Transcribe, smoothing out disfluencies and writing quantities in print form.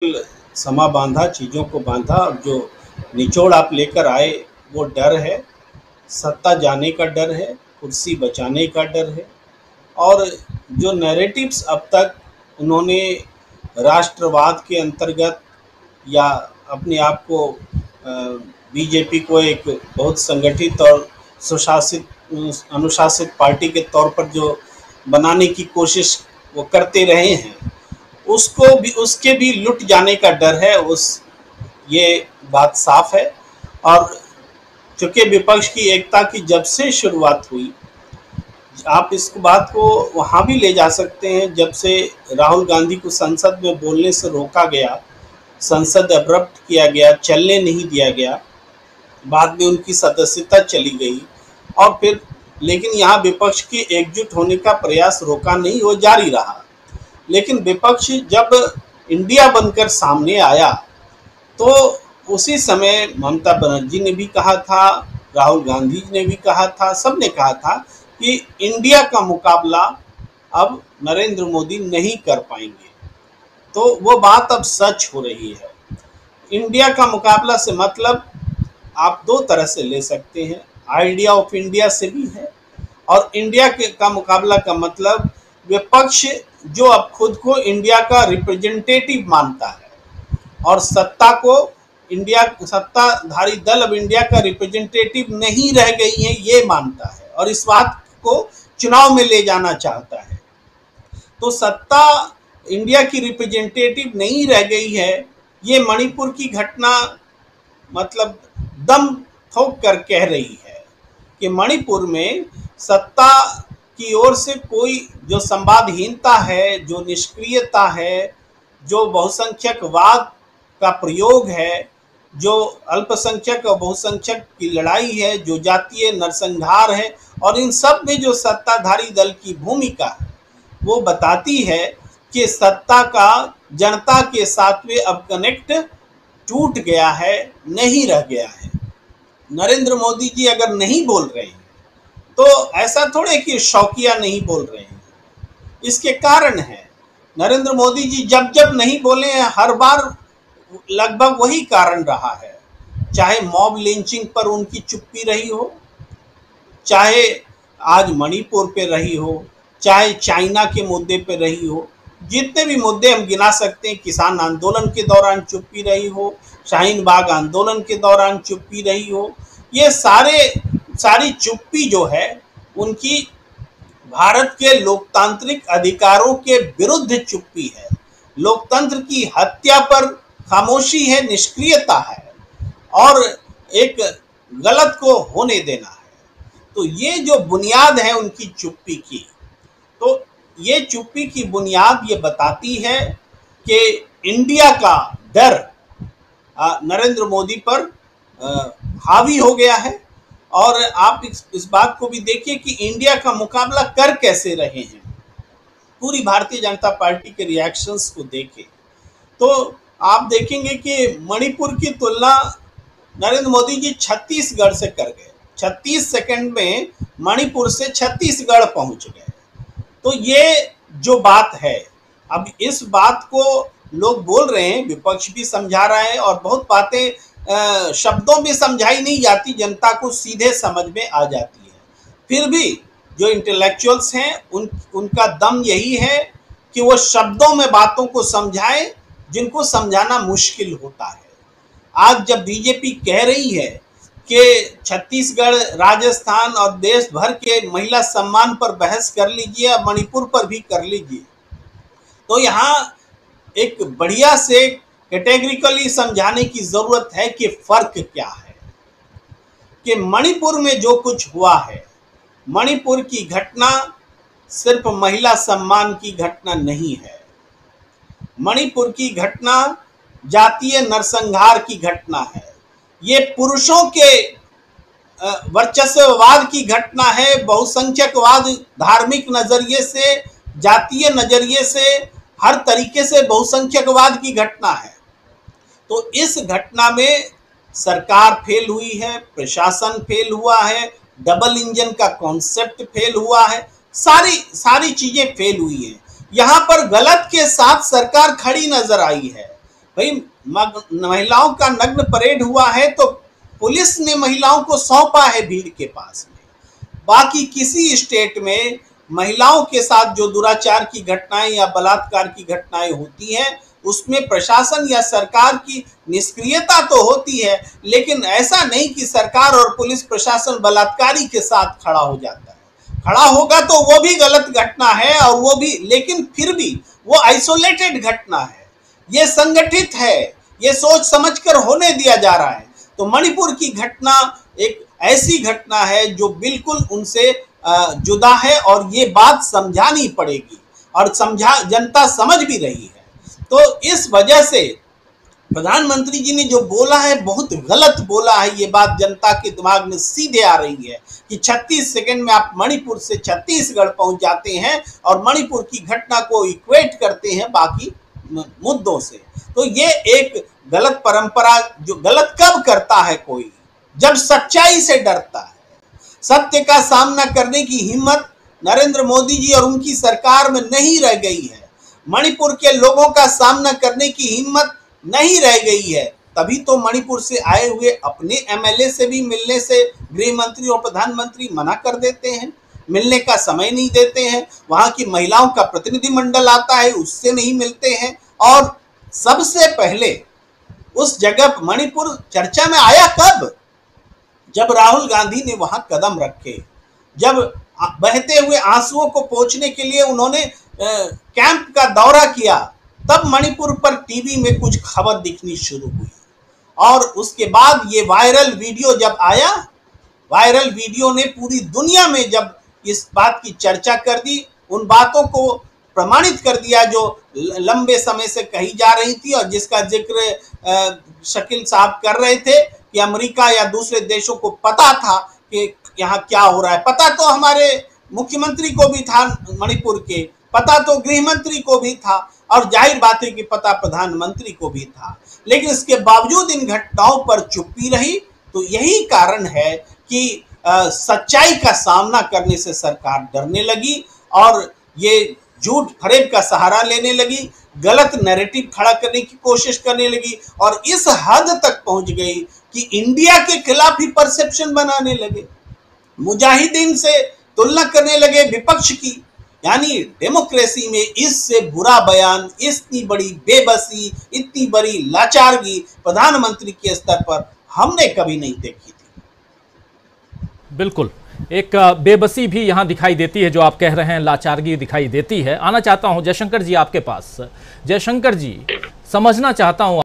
समा बांधा, चीज़ों को बांधा और जो निचोड़ आप लेकर आए वो डर है, सत्ता जाने का डर है, कुर्सी बचाने का डर है। और जो नैरेटिव्स अब तक उन्होंने राष्ट्रवाद के अंतर्गत या अपने आप को बीजेपी को एक बहुत संगठित और सुशासित अनुशासित पार्टी के तौर पर जो बनाने की कोशिश वो करते रहे हैं, उसको भी उसके भी लुट जाने का डर है। ये बात साफ है। और चूंकि विपक्ष की एकता की जब से शुरुआत हुई, आप इस बात को वहाँ भी ले जा सकते हैं जब से राहुल गांधी को संसद में बोलने से रोका गया, संसद अब्रप्ट किया गया, चलने नहीं दिया गया, बाद में उनकी सदस्यता चली गई और फिर लेकिन यहाँ विपक्ष की एकजुट होने का प्रयास रोका नहीं, वो जारी रहा। लेकिन विपक्ष जब इंडिया बनकर सामने आया तो उसी समय ममता बनर्जी ने भी कहा था, राहुल गांधी ने भी कहा था, सबने कहा था कि इंडिया का मुकाबला अब नरेंद्र मोदी नहीं कर पाएंगे। तो वो बात अब सच हो रही है। इंडिया का मुकाबला से मतलब आप दो तरह से ले सकते हैं, आइडिया ऑफ इंडिया से भी है, और इंडिया का मुकाबला का मतलब विपक्ष जो अब खुद को इंडिया का रिप्रेजेंटेटिव मानता है और सत्ता को इंडिया सत्ताधारी दल अब इंडिया का रिप्रेजेंटेटिव नहीं रह गई है ये मानता है और इस बात को चुनाव में ले जाना चाहता है। तो सत्ता इंडिया की रिप्रेजेंटेटिव नहीं रह गई है, ये मणिपुर की घटना मतलब दम ठोक कर कह रही है कि मणिपुर में सत्ता की ओर से कोई जो संवादहीनता है, जो निष्क्रियता है, जो बहुसंख्यकवाद का प्रयोग है, जो अल्पसंख्यक और बहुसंख्यक की लड़ाई है, जो जातीय नरसंहार है, और इन सब में जो सत्ताधारी दल की भूमिका है वो बताती है कि सत्ता का जनता के साथ में अब कनेक्ट टूट गया है, नहीं रह गया है। नरेंद्र मोदी जी अगर नहीं बोल रहे हैं तो ऐसा थोड़े कि शौकिया नहीं बोल रहे हैं, इसके कारण है नरेंद्र मोदी जी जब जब नहीं बोले हैं हर बार लगभग वही कारण रहा है। चाहे मॉब लिंचिंग पर उनकी चुप्पी रही हो, चाहे आज मणिपुर पे रही हो, चाहे चाइना के मुद्दे पे रही हो, जितने भी मुद्दे हम गिना सकते हैं, किसान आंदोलन के दौरान चुप्पी रही हो, शाहीन बाग आंदोलन के दौरान चुप्पी रही हो, ये सारी चुप्पी जो है उनकी भारत के लोकतांत्रिक अधिकारों के विरुद्ध चुप्पी है, लोकतंत्र की हत्या पर खामोशी है, निष्क्रियता है और एक गलत को होने देना है। तो ये जो बुनियाद है उनकी चुप्पी की, तो ये चुप्पी की बुनियाद ये बताती है कि इंडिया का डर नरेंद्र मोदी पर हावी हो गया है। और आप इस बात को भी देखिए कि इंडिया का मुकाबला कर कैसे रहे हैं। पूरी भारतीय जनता पार्टी के रिएक्शंस को देखें तो आप देखेंगे कि मणिपुर की तुलना नरेंद्र मोदी जी छत्तीसगढ़ से कर गए, 36 सेकंड में मणिपुर से छत्तीसगढ़ पहुंच गए। तो ये जो बात है, अब इस बात को लोग बोल रहे हैं, विपक्ष भी समझा रहा है और बहुत बातें शब्दों में समझाई नहीं जाती, जनता को सीधे समझ में आ जाती है। फिर भी जो इंटेलेक्चुअल्स हैं उनका दम यही है कि वो शब्दों में बातों को समझाएं जिनको समझाना मुश्किल होता है। आज जब बीजेपी कह रही है कि छत्तीसगढ़, राजस्थान और देश भर के महिला सम्मान पर बहस कर लीजिए, मणिपुर पर भी कर लीजिए, तो यहाँ एक बढ़िया से कैटेगरिकली समझाने की जरूरत है कि फर्क क्या है। कि मणिपुर में जो कुछ हुआ है, मणिपुर की घटना सिर्फ महिला सम्मान की घटना नहीं है, मणिपुर की घटना जातीय नरसंहार की घटना है, ये पुरुषों के वर्चस्ववाद की घटना है, बहुसंख्यकवाद, धार्मिक नजरिए से, जातीय नजरिए से, हर तरीके से बहुसंख्यकवाद की घटना है। तो इस घटना में सरकार फेल हुई है, प्रशासन फेल हुआ है, डबल इंजन का कॉन्सेप्ट फेल हुआ है, सारी चीजें फेल हुई है। यहाँ पर गलत के साथ सरकार खड़ी नजर आई है। भाई महिलाओं का नग्न परेड हुआ है तो पुलिस ने महिलाओं को सौंपा है भीड़ के पास में। बाकी किसी स्टेट में महिलाओं के साथ जो दुराचार की घटनाएं या बलात्कार की घटनाएं होती हैं उसमें प्रशासन या सरकार की निष्क्रियता तो होती है, लेकिन ऐसा नहीं कि सरकार और पुलिस प्रशासन बलात्कारी के साथ खड़ा हो जाता है। खड़ा होगा तो वो भी गलत घटना है और वो भी, लेकिन फिर भी वो आइसोलेटेड घटना है, ये संगठित है, ये सोच समझकर होने दिया जा रहा है। तो मणिपुर की घटना एक ऐसी घटना है जो बिल्कुल उनसे जुदा है और ये बात समझानी पड़ेगी और जनता समझ भी रही है। तो इस वजह से प्रधानमंत्री जी ने जो बोला है बहुत गलत बोला है। ये बात जनता के दिमाग में सीधे आ रही है कि 36 सेकंड में आप मणिपुर से छत्तीसगढ़ पहुंच जाते हैं और मणिपुर की घटना को इक्वेट करते हैं बाकी मुद्दों से। तो ये एक गलत परंपरा, जो गलत कब करता है कोई, जब सच्चाई से डरता है। सत्य का सामना करने की हिम्मत नरेंद्र मोदी जी और उनकी सरकार में नहीं रह गई है। मणिपुर के लोगों का सामना करने की हिम्मत नहीं रह गई है। तभी तो मणिपुर से आए हुए अपने एमएलए से भी मिलने से गृह मंत्री और प्रधानमंत्री मना कर देते हैं, मिलने का समय नहीं देते हैं। वहां की महिलाओं का प्रतिनिधिमंडल आता है, उससे नहीं मिलते हैं। और सबसे पहले उस जगह मणिपुर चर्चा में आया कब? जब राहुल गांधी ने वहां कदम रखे, जब बहते हुए आंसुओं को पोंछने के लिए उन्होंने कैंप का दौरा किया, तब मणिपुर पर टीवी में कुछ खबर दिखनी शुरू हुई। और उसके बाद ये वायरल वीडियो जब आया, वायरल वीडियो ने पूरी दुनिया में जब इस बात की चर्चा कर दी, उन बातों को प्रमाणित कर दिया जो लंबे समय से कही जा रही थी और जिसका जिक्र शकील साहब कर रहे थे कि अमेरिका या दूसरे देशों को पता था कि यहाँ क्या हो रहा है। पता तो हमारे मुख्यमंत्री को भी था, मणिपुर के पता तो गृह मंत्री को भी था और जाहिर बात है कि पता प्रधानमंत्री को भी था। लेकिन इसके बावजूद इन घटनाओं पर चुप्पी रही। तो यही कारण है कि सच्चाई का सामना करने से सरकार डरने लगी और ये झूठ फरेब का सहारा लेने लगी, गलत नैरेटिव खड़ा करने की कोशिश करने लगी और इस हद तक पहुंच गई कि इंडिया के खिलाफ ही परसेप्शन बनाने लगे, मुजाहिदीन से तुलना करने लगे विपक्ष की। यानी डेमोक्रेसी में इससे बुरा बयान, इतनी बड़ी बेबसी, इतनी बड़ी लाचारगी प्रधानमंत्री के स्तर पर हमने कभी नहीं देखी थी। बिल्कुल, एक बेबसी भी यहां दिखाई देती है, जो आप कह रहे हैं लाचारगी दिखाई देती है। आना चाहता हूं जयशंकर जी आपके पास। जयशंकर जी, समझना चाहता हूं